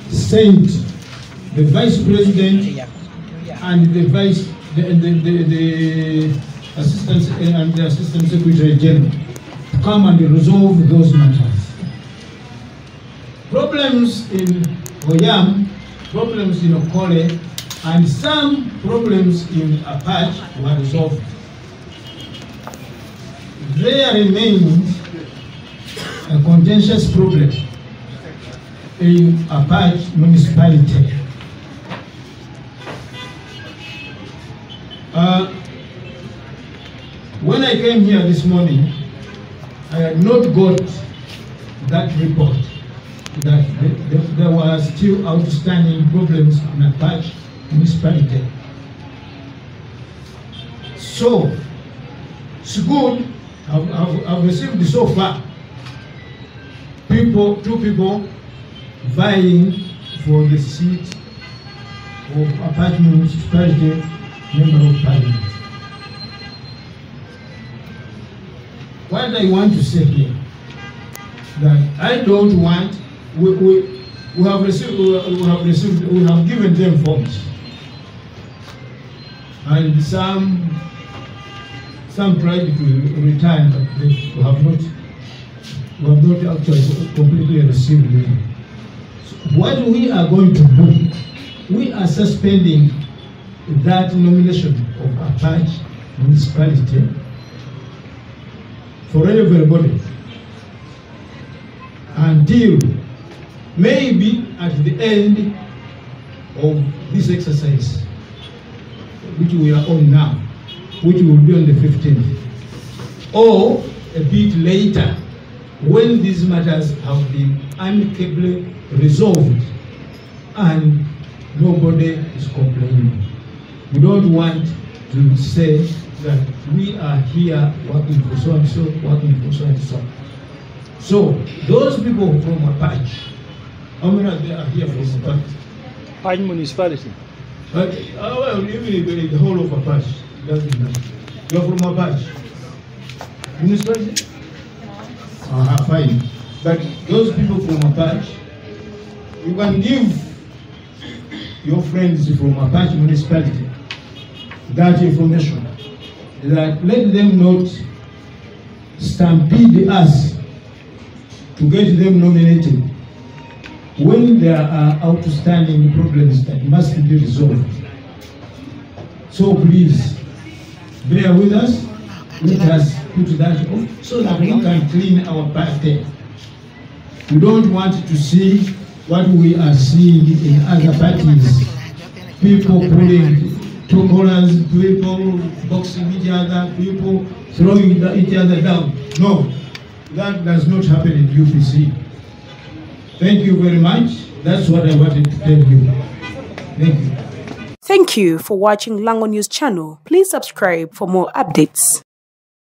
sent the Vice President and the Assistant and the Assistant Secretary General to come and resolve those matters. Problems in Oyam, problems in Okole, and some problems in Apac were resolved. There remains a contentious problem in Apac Municipality. When I came here this morning, I had not got that report that there were still outstanding problems in Apac Municipality. So, it's good. I've received so far two people vying for the seat of Apac Municipality Member of Parliament. What I want to say here, that I don't want, we have given them forms, and some tried to return, but we have not actually completely received them. So what we are going to do, we are suspending that nomination of Apac Municipality for everybody until maybe at the end of this exercise, which we are on now, which will be on the 15th, or a bit later, when these matters have been amicably resolved and nobody is complaining. We don't want to say that we are here working for so and so, working for so and so. So those people from Apac, how many of them are here from Apac? Apac Municipality. But well, even the whole of Apac doesn't matter. You're from Apac Municipality? Fine. But those people from Apac, you can give your friends from Apac Municipality that information, that let them not stampede us to get them nominated when there are outstanding problems that must be resolved. So please, bear with us, let us put that off so that we can clean our party. We don't want to see what we are seeing in other parties, people pulling two corners, people boxing each other, people throwing each other down. No, that does not happen in UPC. Thank you very much. That's what I wanted to tell you. Thank you. Thank you for watching Lango News channel. Please subscribe for more updates.